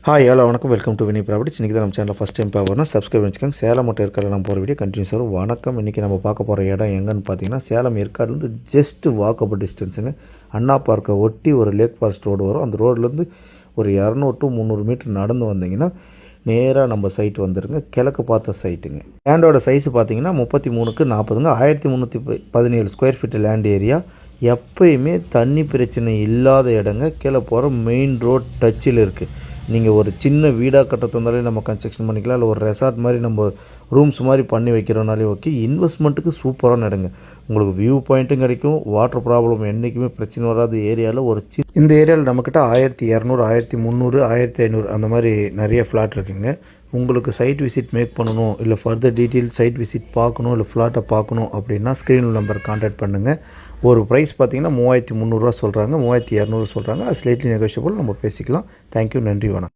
Hi hello வணக்கம், welcome to Vini properties. இன்றைக்கி தான் நம்ம சேனலில் ஃபஸ்ட் டைம் பார்க்கணும், சப்ஸ்கிரைப் பண்ணிச்சுக்கோங்க. சேலம் மற்றும் ஏற்காடு நம்ம போகிற வீடியோ கண்டினியூஸ் வரும். வணக்கம். இன்றைக்கி நம்ம பார்க்க போகிற இடம் எங்கன்னு பார்த்தீங்கன்னா, சேலம் ஏற்காடுலேருந்து ஜஸ்ட் வாக்கபிள் டிஸ்டன்ஸுங்க. அண்ணா பார்க்கை ஒட்டி ஒரு லேக் ஃபாரஸ்ட் ரோடு வரும். அந்த ரோட்லேருந்து ஒரு 200 to 300 மீட்டர் நடந்து வந்தீங்கன்னா நேராக நம்ம சைட் வந்துடுங்க. கிழக்கு பார்த்த சைட்டுங்க. லேண்டோட சைஸ் பார்த்தீங்கன்னா 33க்கு 40ங்க. 1317 ஸ்கொயர் ஃபீட் லேண்ட் ஏரியா. எப்பயுமே தண்ணி பிரச்சனை இல்லாத இடங்க. கீழே போகிற மெயின் ரோட் டச்சில் இருக்குது. நீங்கள் ஒரு சின்ன வீடாக கட்ட தந்தாலே நம்ம கன்ஸ்ட்ரக்ஷன் பண்ணிக்கலாம். இல்லை ஒரு ரெசார்ட் மாதிரி நம்ம ரூம்ஸ் மாதிரி பண்ணி வைக்கிறோனாலே ஓகே. இன்வெஸ்ட்மெண்ட்டுக்கு சூப்பரான இடங்க. உங்களுக்கு வியூ பாயிண்ட்டும் கிடைக்கும். வாட்டர் ப்ராப்ளம் என்றைக்குமே பிரச்சனை வராத ஏரியாவில் ஒரு இந்த ஏரியாவில் நம்மக்கிட்ட 1200, 1300, 1500 அந்த மாதிரி நிறைய ஃப்ளாட் இருக்குங்க. உங்களுக்கு சைட் விசிட் மேக் பண்ணணும், இல்லை ஃபர்தர் டீட்டெயில் சைட் விசிட் பார்க்கணும், இல்லை ஃப்ளாட்டை பார்க்கணும் அப்படின்னா ஸ்க்ரீன் நம்பர் கான்டாக்ட் பண்ணுங்கள். ஒரு ப்ரைஸ் பார்த்தீங்கன்னா 3300 சொல்கிறாங்க, 3200 சொல்கிறாங்க. அது ஸ்லைட்லி நெகோஷியபிள், நம்ம பேசிக்கலாம். தேங்க்யூ, நன்றி, வணக்கம்.